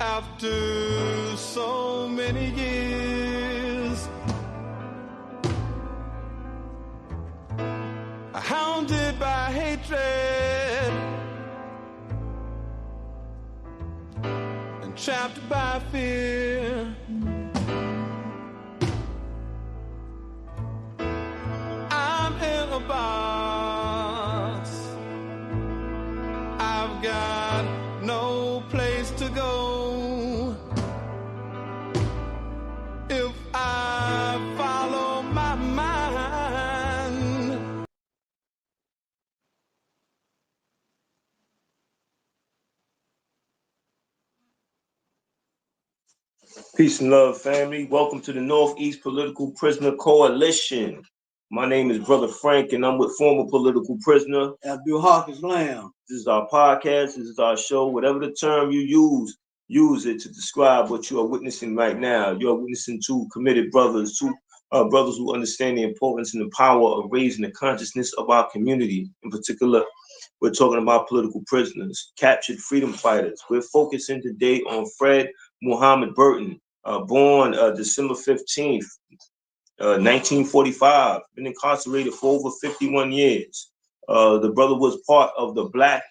After so many years, hounded by hatred and trapped by fear, I'm in a box. I've got no place to go. If I follow my mind. Peace and love, family. Welcome to the Northeast Political Prisoner Coalition. My name is Brother Frank, and I'm with former political prisoner Abdul Hawkins Lamb. This is our podcast. This is our show. Whatever the term you use it to describe what you are witnessing right now. You are witnessing two committed brothers, two brothers who understand the importance and the power of raising the consciousness of our community. In particular, we're talking about political prisoners, captured freedom fighters. We're focusing today on Fred Muhammad Burton, born December 15th, 1945, been incarcerated for over 51 years. The brother was part of the Black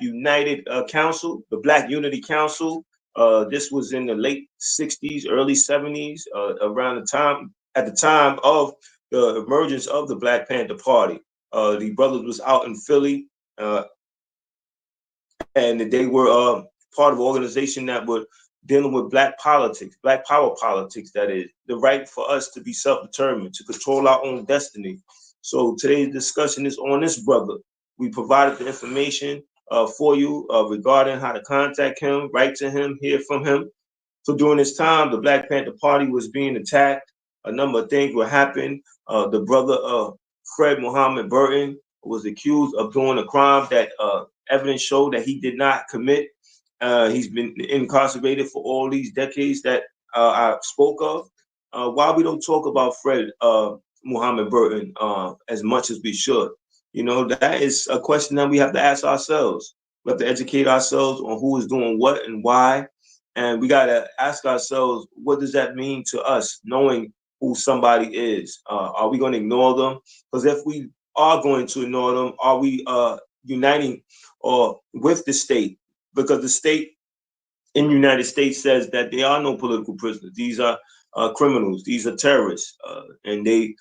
United Council, the Black Unity Council. This was in the late 60s, early 70s, at the time of the emergence of the Black Panther Party. The brothers was out in Philly, and they were part of an organization that were dealing with black politics, black power politics, that is, the right for us to be self-determined, to control our own destiny. So today's discussion is on this brother. We provided the information for you regarding how to contact him, write to him, hear from him. So during this time, the Black Panther Party was being attacked. A number of things were happening. The brother Fred Muhammad Burton was accused of doing a crime that evidence showed that he did not commit. He's been incarcerated for all these decades that I spoke of. Why we don't talk about Fred Muhammad Burton as much as we should? You know, that is a question that we have to ask ourselves. We have to educate ourselves on who is doing what and why. And we got to ask ourselves, what does that mean to us, knowing who somebody is? Are we going to ignore them? Because if we are going to ignore them, are we uniting or with the state? Because the state in the United States says that there are no political prisoners. These are criminals. These are terrorists, and they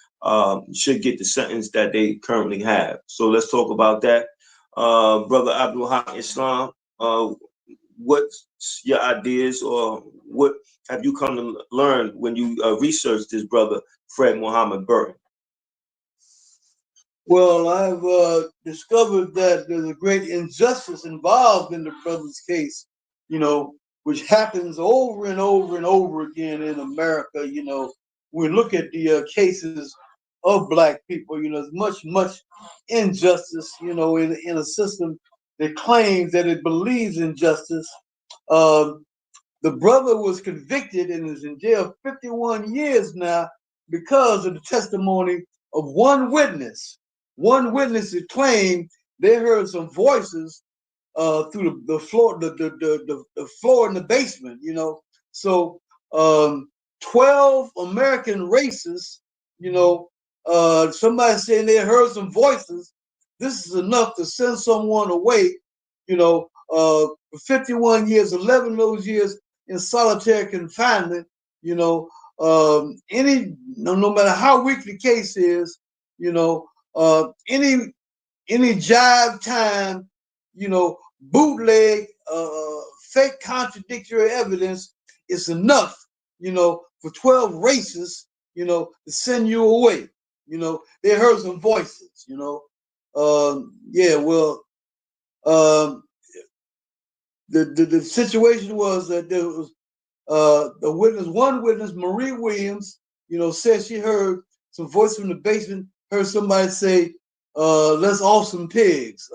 should get the sentence that they currently have. So let's talk about that. Brother Abdul Haq Islam, what's your ideas, or what have you come to learn when you researched this brother, Fred Muhammad Burton? Well, I've discovered that there's a great injustice involved in the brother's case, you know, which happens over and over and over again in America. You know, we look at the cases of Black people, you know, there's much injustice, you know, in a system that claims that it believes in justice. The brother was convicted and is in jail 51 years now because of the testimony of one witness. One witness that claimed they heard some voices through the floor, the floor in the basement, you know. So 12 American racists, you know, somebody saying they heard some voices. This is enough to send someone away, you know, for 51 years, 11 of those years in solitary confinement, you know. No matter how weak the case is, you know, any jive time, you know, bootleg, fake contradictory evidence is enough, you know, for 12 racists, you know, to send you away. You know, they heard some voices, you know. The situation was that there was one witness, Marie Williams, you know, said she heard some voice from the basement, heard somebody say, let's off some pigs.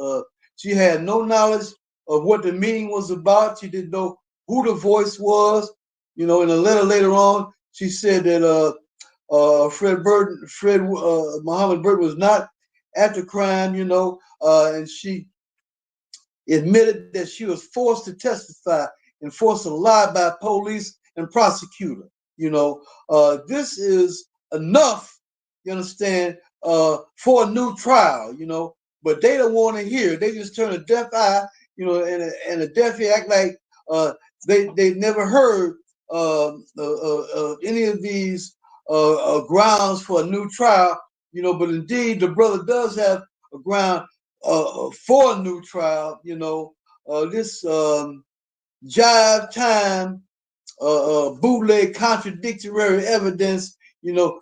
She had no knowledge of what the meeting was about. She didn't know who the voice was. You know, in a letter later on, she said that Fred Muhammad Burton was not at the crime, you know, and she admitted that she was forced to testify enforce a lie by police and prosecutor. This is enough, you understand, for a new trial, but they don't want to hear. They just turn a deaf eye, and a deaf ear, act like they never heard any of these grounds for a new trial, but indeed the brother does have a ground for a new trial. This jive time bootleg contradictory evidence,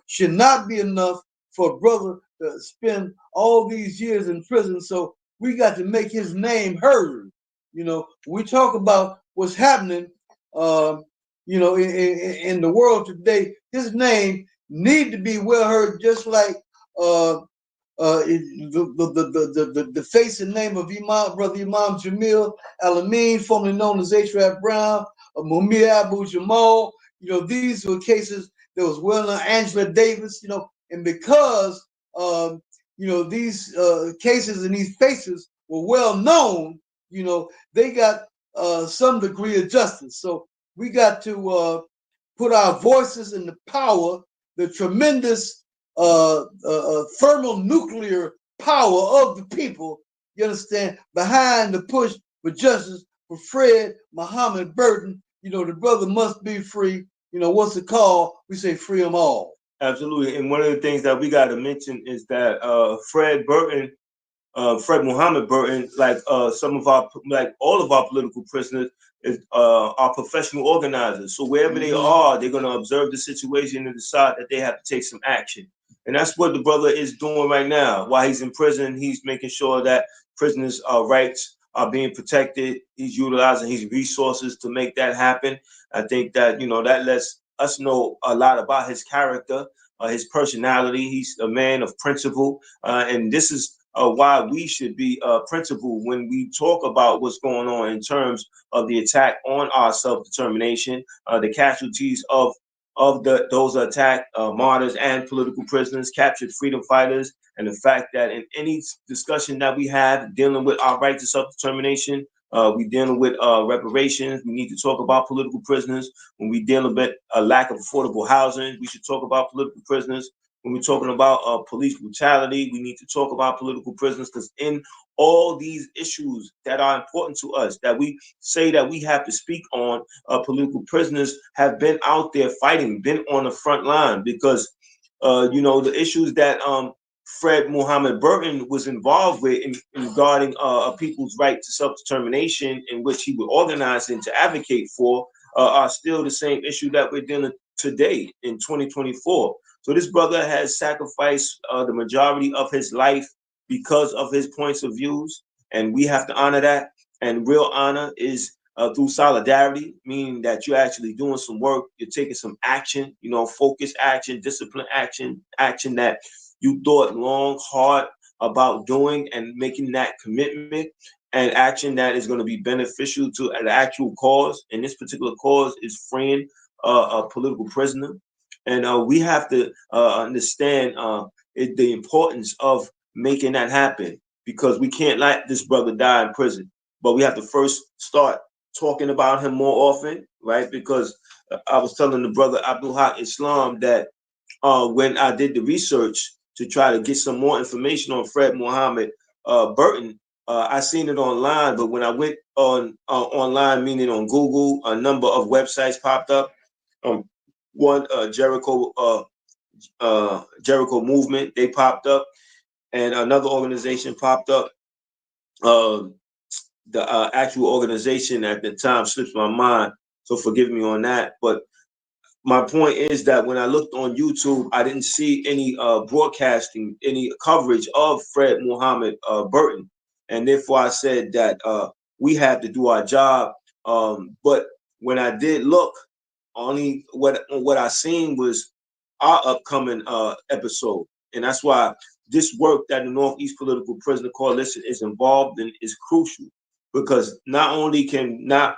should not be enough for a brother to spend all these years in prison. So we got to make his name heard. We talk about what's happening, in the world today. His name need to be well heard, just like the face and name of Brother Imam Jamil Alameen, formerly known as H. Brown, Mumia Abu Jamal. These were cases that was well known. Angela Davis. And because these cases and these faces were well known, they got some degree of justice. So we got to put our voices in the power, the tremendous thermonuclear power of the people, you understand, behind the push for justice for Fred Muhammad Burton. The brother must be free. What's it called? We say free them all. Absolutely. And one of the things that we got to mention is that Fred Muhammad Burton, like all of our political prisoners, are professional organizers. So wherever they are, they're going to observe the situation and decide that they have to take some action. And that's what the brother is doing right now. While he's in prison, he's making sure that prisoners' rights are being protected. He's utilizing his resources to make that happen. I think that, that lets us know a lot about his character, his personality. He's a man of principle. And this is why we should be principled when we talk about what's going on in terms of the attack on our self-determination, the casualties of those attacked, martyrs and political prisoners, captured freedom fighters, and the fact that in any discussion that we have dealing with our right to self-determination, we dealing with reparations. We need to talk about political prisoners. When we dealing with a lack of affordable housing, we should talk about political prisoners. When we're talking about police brutality, we need to talk about political prisoners, because in all these issues that are important to us, that we say that we have to speak on, political prisoners have been out there fighting, been on the front line, because, the issues that Fred Muhammad Burton was involved with in regarding a people's right to self-determination, in which he would organize and to advocate for, are still the same issue that we're dealing today in 2024. So this brother has sacrificed the majority of his life because of his points of views, and we have to honor that. And real honor is through solidarity, meaning that you're actually doing some work, you're taking some action, focused action, disciplined action, action that you thought long, hard about doing, and making that commitment, and action that is going to be beneficial to an actual cause. And this particular cause is freeing a political prisoner. And we have to understand the importance of making that happen, because we can't let this brother die in prison. But we have to first start talking about him more often, right? Because I was telling the brother Abdul Haq Islam that when I did the research to try to get some more information on Fred Muhammad Burton, I seen it online. But when I went online, meaning on Google, a number of websites popped up. One Jericho Movement, they popped up, and another organization popped up. The actual organization at the time slips my mind, so forgive me on that. But my point is that when I looked on YouTube, I didn't see any broadcasting, any coverage of Fred Muhammad Burton, and therefore I said that we have to do our job. But when I did look, only what I seen was our upcoming episode, and that's why this work that the Northeast Political Prisoner Coalition is involved in is crucial, because not only can not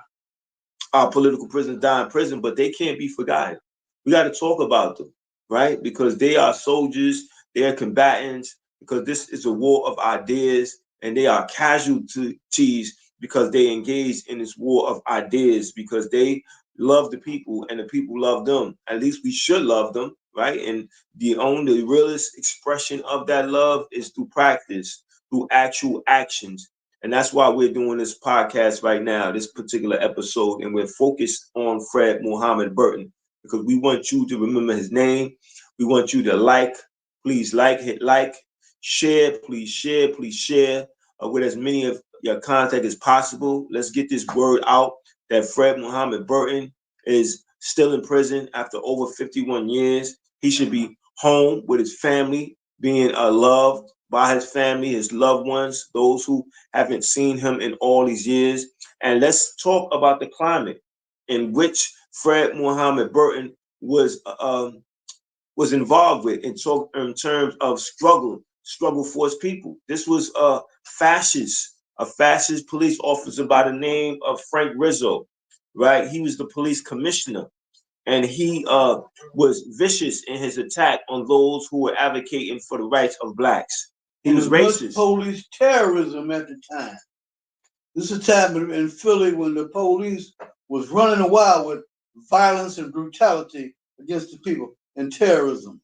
our political prisoners die in prison, but they can't be forgotten. We got to talk about them, right? Because they are soldiers, they are combatants, because this is a war of ideas, and they are casualties because they engaged in this war of ideas, because they love the people and the people love them. At least we should love them, right? And the only realest expression of that love is through practice, through actual actions. And that's why we're doing this podcast right now, this particular episode, and we're focused on Fred Muhammad Burton, because we want you to remember his name. We want you to please hit like, share, please share with as many of your contact as possible. Let's get this word out that Fred Muhammad Burton is still in prison after over 51 years. He should be home with his family, being loved by his family, his loved ones, those who haven't seen him in all these years. And let's talk about the climate in which Fred Muhammad Burton was involved with, in terms of struggle for his people. This was a fascist police officer by the name of Frank Rizzo, right? He was the police commissioner, and he was vicious in his attack on those who were advocating for the rights of blacks. He was racist. Police terrorism at the time. This is a time in Philly when the police was running wild with violence and brutality against the people and terrorism.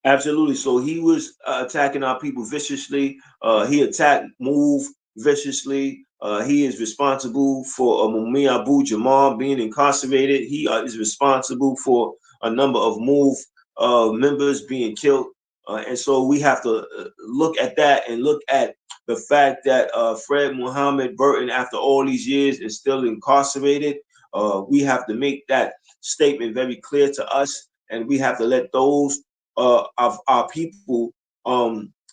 Absolutely. So he was attacking our people viciously. He attacked Move viciously. He is responsible for Mumia Abu Jamal being incarcerated. He is responsible for a number of Move members being killed. And so we have to look at that and look at the fact that Fred Muhammad Burton, after all these years, is still incarcerated. We have to make that statement very clear to us, and we have to let those of our people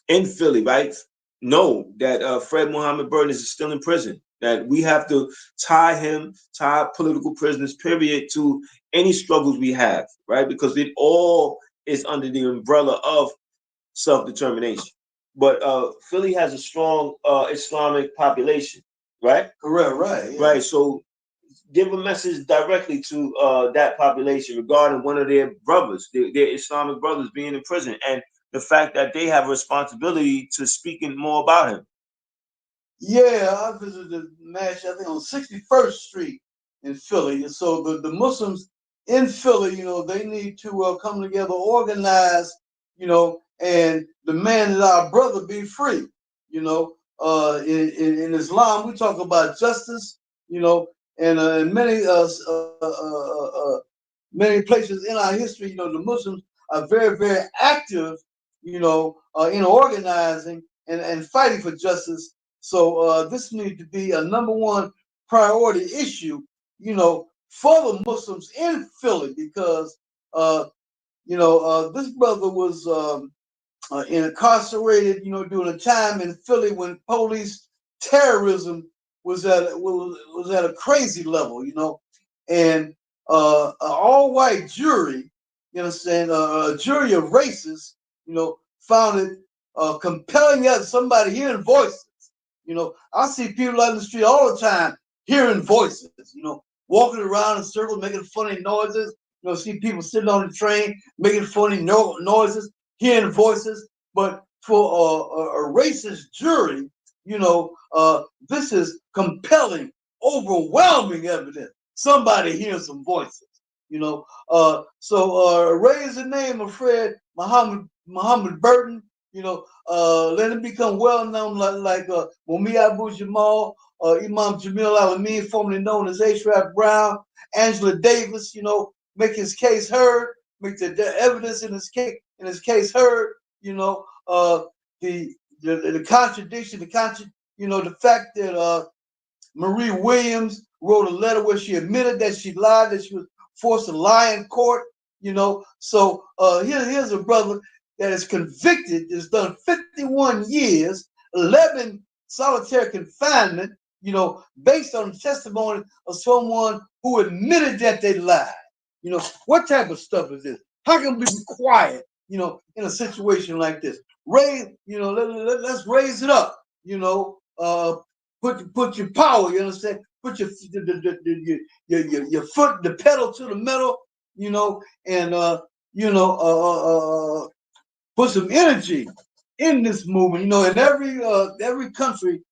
in Philly, right, know that Fred Muhammad Burton is still in prison. That we have to tie political prisoners, period, to any struggles we have, right? Because it all is under the umbrella of self-determination. But Philly has a strong Islamic population, right? Correct, right. Yeah. Right. So give a message directly to that population regarding one of their brothers, their Islamic brothers being in prison, and the fact that they have a responsibility to speaking more about him. Yeah, I visited the match, I think, on 61st Street in Philly. And so the Muslims in Philly, they need to come together, organize, and demand that our brother be free. In Islam, we talk about justice, and many places in our history, the Muslims are very, very active, in organizing and fighting for justice. So this needs to be a number one priority issue, for the Muslims in Philly, because this brother was incarcerated, during a time in Philly when police terrorism was at a crazy level, and an all-white jury, a jury of racists, found it compelling that somebody hearing voices. I see people out in the street all the time hearing voices, walking around in circles, making funny noises. See people sitting on the train making funny noises, hearing voices. But for a racist jury, this is compelling, overwhelming evidence. Somebody hears some voices, So raise the name of Fred Muhammad Burton. Let him become well known like Mumia Abu Jamal, Imam Jamil Al-Amin, formerly known as Ashraf Brown, Angela Davis. Make his case heard, make the evidence in his case heard. The contradiction, the fact that Marie Williams wrote a letter where she admitted that she lied, that she was forced to lie in court. So here's a brother that is convicted, has done 51 years, 11 solitary confinement, based on the testimony of someone who admitted that they lied. What type of stuff is this? How can we be quiet, in a situation like this? Let's raise it up, put your power, you understand? Put your foot, the pedal to the metal, and put some energy in this movement. In every country,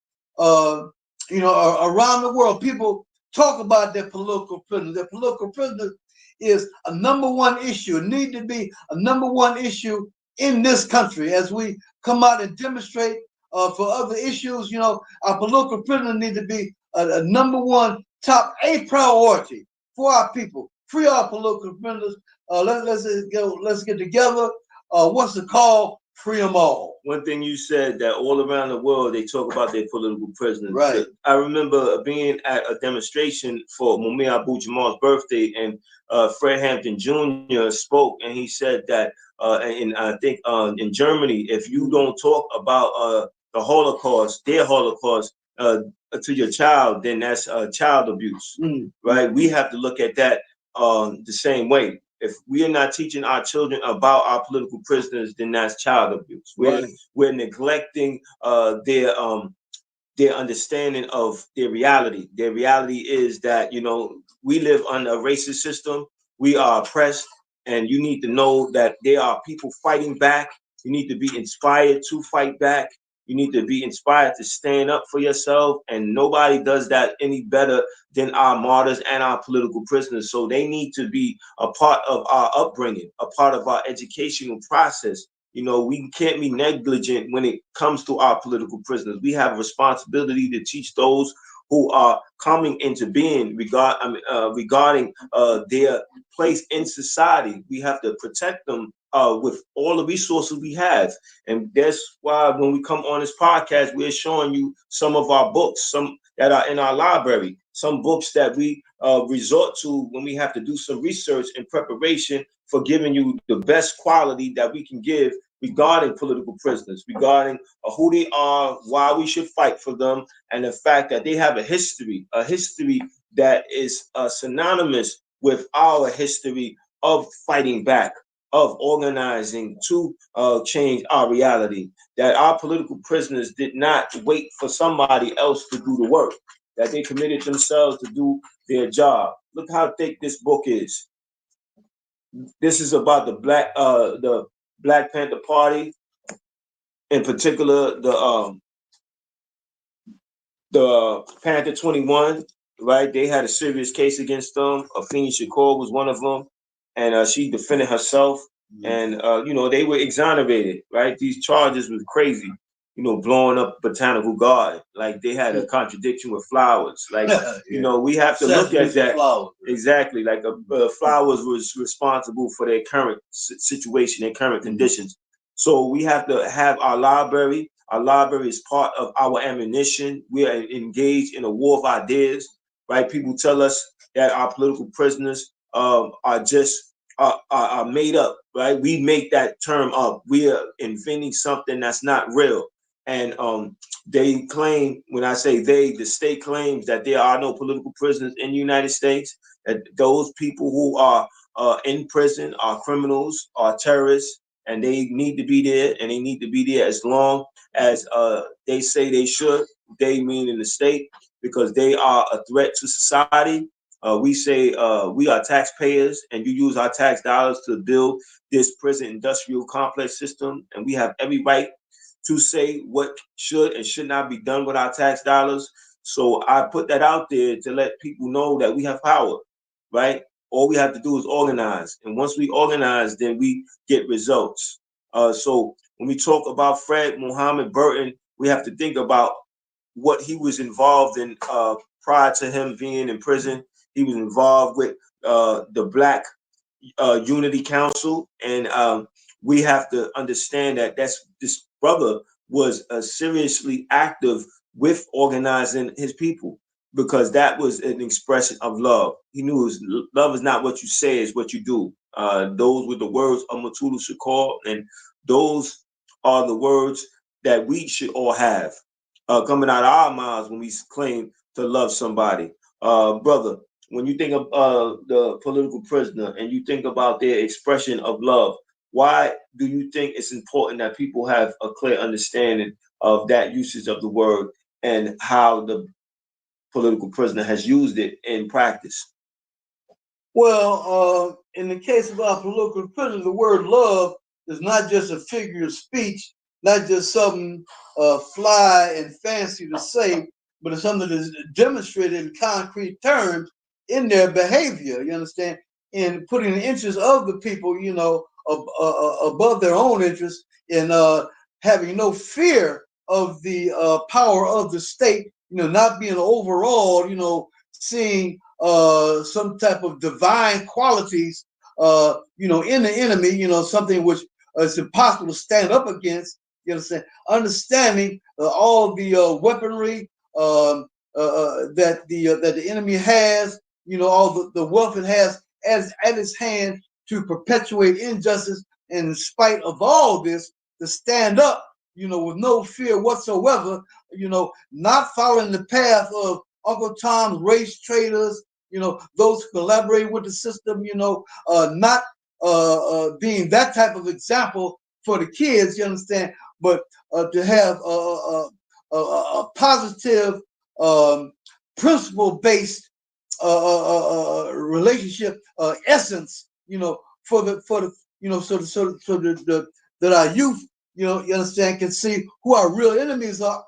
you know, around the world, people talk about their political prisoners. Their political prisoners is a #1 issue. It need to be a #1 issue in this country as we come out and demonstrate for other issues. You know, our political prisoners need to be a #1 top A priority for our people. Free our political prisoners. Let's get together. What's the call? Free them all. One thing you said that all around the world they talk about their political prisoners. Right. I remember being at a demonstration for Mumia Abu Jamal's birthday, and Fred Hampton Jr. spoke, and he said that, and I think in Germany, if you don't talk about the Holocaust, their Holocaust, to your child, then that's child abuse, right? We have to look at that the same way. If we are not teaching our children about our political prisoners, then that's child abuse. We're neglecting their understanding of their reality. Their reality is that, you know, we live under a racist system. We are oppressed, and you need to know that there are people fighting back. You need to be inspired to fight back. You need to be inspired to stand up for yourself, and nobody does that any better than our martyrs and our political prisoners. So they need to be a part of our upbringing, a part of our educational process. You know, we can't be negligent when it comes to our political prisoners. We have a responsibility to teach those who are coming into being regarding their place in society. We have to protect them with all the resources we have. And that's why when we come on this podcast, we're showing you some of our books, some that are in our library, some books that we resort to when we have to do some research in preparation for giving you the best quality that we can give regarding political prisoners, regarding who they are, why we should fight for them, and the fact that they have a history that is synonymous with our history of fighting back, of organizing to change our reality, that our political prisoners did not wait for somebody else to do the work, that they committed themselves to do their job. Look how thick this book is. This is about the Black Panther Party, in particular the Panther 21, right? They had a serious case against them. Afeni Shakur was one of them, and she defended herself. And you know, they were exonerated, right? These charges were crazy. You know, blowing up botanical garden, like they had a contradiction with flowers. Like, you know, we have to look at that. Exactly, like flowers was responsible for their current situation, their current conditions. So we have to have our library. Our library is part of our ammunition. We are engaged in a war of ideas, right? People tell us that our political prisoners are just are made up, right? We make that term up. We are inventing something that's not real. And they claim, when I say they, the state claims that there are no political prisoners in the United States, that those people who are in prison are criminals, are terrorists, and they need to be there, and they need to be there as long as they say they should. They mean in the state, because they are a threat to society. We say we are taxpayers, and you use our tax dollars to build this prison industrial complex system, and we have every right to say what should and should not be done with our tax dollars. So I put that out there to let people know that we have power, right? All we have to do is organize. And once we organize, then we get results. So when we talk about Fred Muhammad Burton, we have to think about what he was involved in prior to him being in prison. He was involved with the Black Unity Council, and we have to understand that this brother was seriously active with organizing his people, because that was an expression of love. He knew love is not what you say, it's what you do. Those were the words of Mutulu Shakur, and those are the words that we should all have coming out of our mouths when we claim to love somebody. Brother, when you think of the political prisoner and you think about their expression of love, why do you think it's important that people have a clear understanding of that usage of the word and how the political prisoner has used it in practice? Well, in the case of our political prisoner, the word love is not just a figure of speech, not just something fly and fancy to say, but it's something that is demonstrated in concrete terms in their behavior. You understand? In putting the interests of the people, you know, above their own interests, and having no fear of the power of the state. You know, not being overall, you know, seeing some type of divine qualities, you know, in the enemy. You know, something which is impossible to stand up against. You understand? Understanding all the weaponry that the enemy has, you know, all the wealth it has as at its hand to perpetuate injustice, and in spite of all this, to stand up, you know, with no fear whatsoever, you know, not following the path of Uncle Tom's race traders, you know, those who collaborate with the system, you know, not being that type of example for the kids, you understand, but to have a positive, principle-based relationship essence, you know, for the you know, so that our youth, you know, you understand, can see who our real enemies are,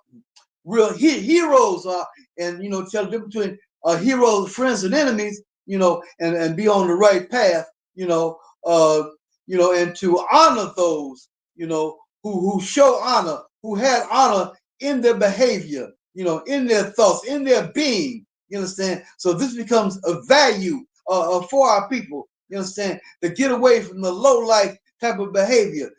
real heroes are, and you know, tell the difference between heroes, friends, and enemies, you know, and be on the right path, you know, and to honor those, you know, who show honor, who had honor in their behavior, you know, in their thoughts, in their being. You understand? So this becomes a value for our people. You understand? To get away from the low life type of behavior,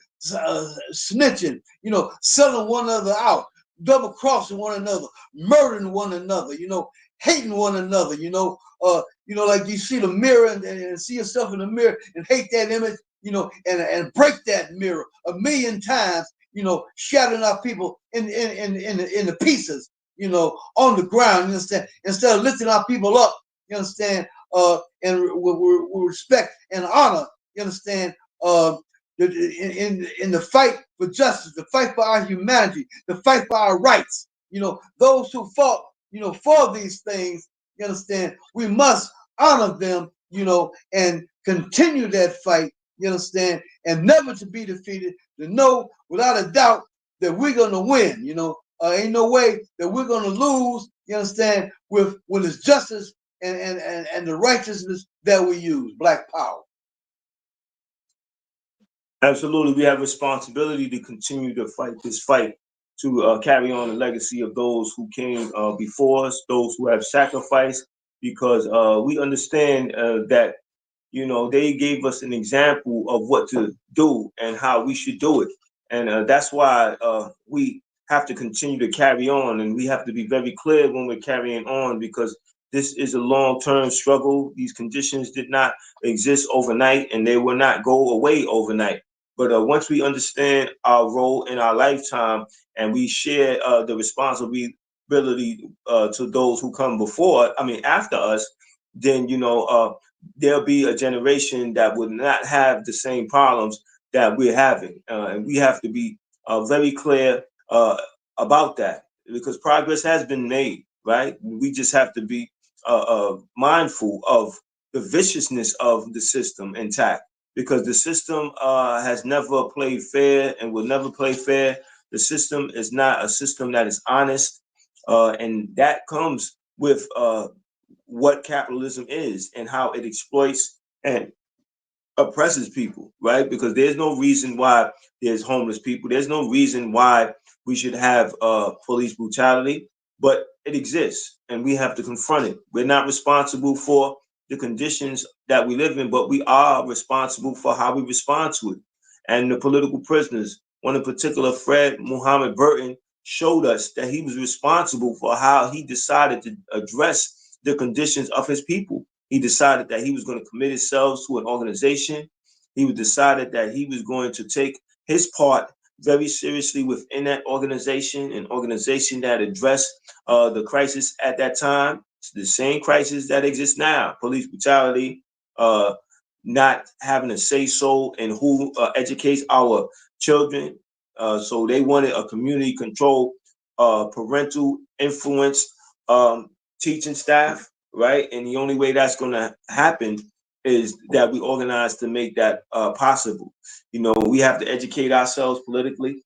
snitching, you know, selling one another out, double crossing one another, murdering one another, you know, hating one another, you know, like you see the mirror and see yourself in the mirror and hate that image, you know, and break that mirror a million times, you know, shattering our people in the pieces, you know, on the ground, you understand, instead of lifting our people up, you understand, and with respect and honor, you understand, in the fight for justice, the fight for our humanity, the fight for our rights, you know, those who fought, you know, for these things, you understand, we must honor them, you know, and continue that fight, you understand, and never to be defeated, to know without a doubt that we're going to win, you know. Ain't no way that we're going to lose, you understand, with when it's justice and the righteousness that we use, Black power. Absolutely, we have responsibility to continue to fight this fight, to carry on the legacy of those who came before us, those who have sacrificed, because we understand that, you know, they gave us an example of what to do and how we should do it. And that's why we have to continue to carry on, and we have to be very clear when we're carrying on, because this is a long-term struggle. These conditions did not exist overnight, and they will not go away overnight. But once we understand our role in our lifetime, and we share the responsibility to those who come before, I mean, after us, then, you know, there'll be a generation that would not have the same problems that we're having. And we have to be very clear about that, because progress has been made, right? We just have to be mindful of the viciousness of the system intact, because the system has never played fair and will never play fair. The system is not a system that is honest, and that comes with what capitalism is and how it exploits and oppresses people, right? Because there's no reason why there's homeless people. There's no reason why we should have police brutality, but it exists, and we have to confront it. We're not responsible for the conditions that we live in, but we are responsible for how we respond to it. And the political prisoners, one in particular, Fred Muhammad Burton, showed us that he was responsible for how he decided to address the conditions of his people. He decided that he was going to commit himself to an organization. He decided that he was going to take his part very seriously within that organization, an organization that addressed the crisis at that time. It's the same crisis that exists now: police brutality, not having a say so in who educates our children. So they wanted a community control, parental influence teaching staff, right? And the only way that's going to happen is that we organize to make that possible. You know, we have to educate ourselves politically.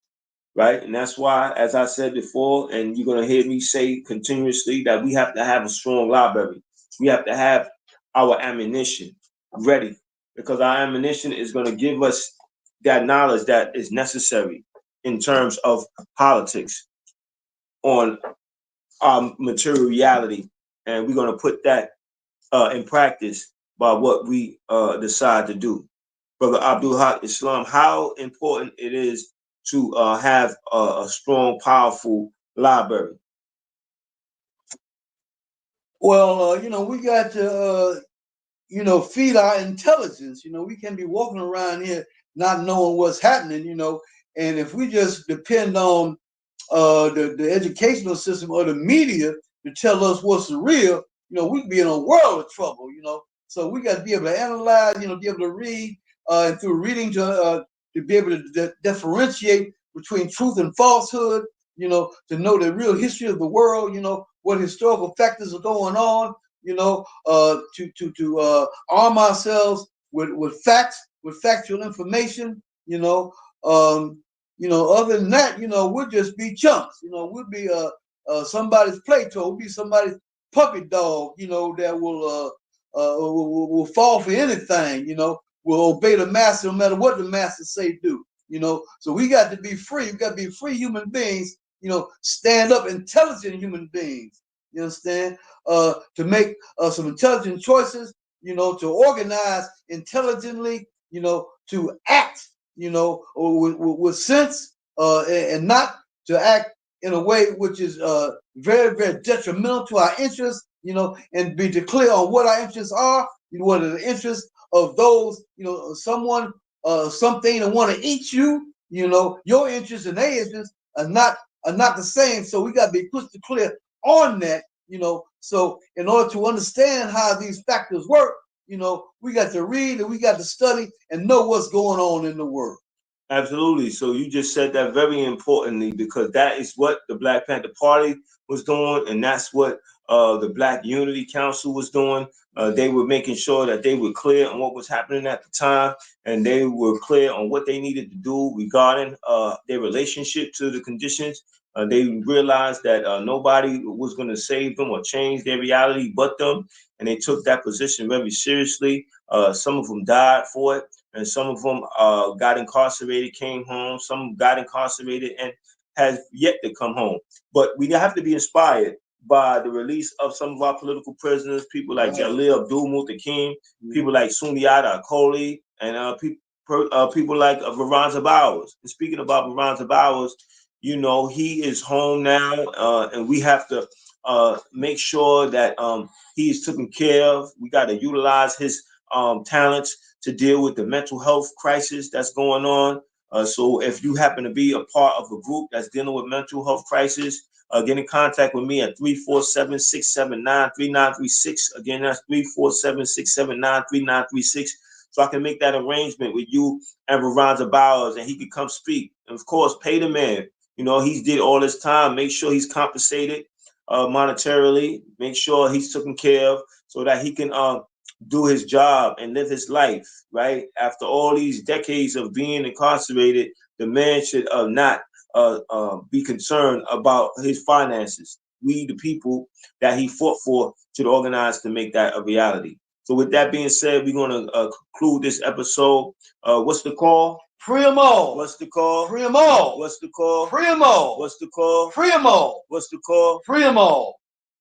right? And that's why, as I said before, and you're going to hear me say continuously, that we have to have a strong library. We have to have our ammunition ready, because our ammunition is going to give us that knowledge that is necessary in terms of politics on our material reality. And we're going to put that in practice by what we decide to do. Brother Abdul Haq Islam, how important it is to have a strong, powerful library. Well, we got to, feed our intelligence. We can be walking around here not knowing what's happening, and if we just depend on the educational system or the media to tell us what's real, we could be in a world of trouble, So we got to be able to analyze, be able to read, and through reading to be able to differentiate between truth and falsehood, to know the real history of the world, what historical factors are going on, to arm ourselves with facts, with factual information, other than that, we'll just be chumps. We'll be somebody's play toy. We'll be somebody's puppy dog. That will fall for anything. Will obey the master no matter what the master say do. So we got to be free. We got to be free human beings. Stand up, intelligent human beings. You understand? To make some intelligent choices. To organize intelligently. To act. With sense, and not to act in a way which is very, very detrimental to our interests, and be clear on what our interests are, what are the interests of those, someone, something that want to eat you, your interests and their interests are not the same. So we got to be crystal clear on that, So in order to understand how these factors work, we got to read and we got to study and know what's going on in the world. Absolutely. So you just said that very importantly, because that is what the Black Panther Party was doing, and that's what the Black Unity Council was doing. They were making sure that they were clear on what was happening at the time, and they were clear on what they needed to do regarding their relationship to the conditions. They realized that nobody was going to save them or change their reality but them, and they took that position very seriously. Some of them died for it, and some of them got incarcerated, came home. Some got incarcerated and has yet to come home. But we have to be inspired by the release of some of our political prisoners, people like Jalil Abdul Muttaqim, people like Sundiata Akoli, and people like Veronza Bowers. And speaking about Veronza Bowers, he is home now, and we have to make sure that he is taken care of. We got to utilize his talents to deal with the mental health crisis that's going on. So if you happen to be a part of a group that's dealing with mental health crisis, get in contact with me at 347-679-3936. Again, that's 347-679-3936. So I can make that arrangement with you and Veronza Bowers, and he can come speak. And of course, pay the man. He did all this time. Make sure he's compensated monetarily. Make sure he's taken care of so that he can do his job and live his life, right? After all these decades of being incarcerated, the man should not be concerned about his finances. We, the people that he fought for, should organize to make that a reality. So with that being said, we're going to conclude this episode. What's the call? Free 'em all. What's the call? Free 'em all. What's the call? Free 'em all. What's the call? Free 'em all. What's the call? Free 'em all.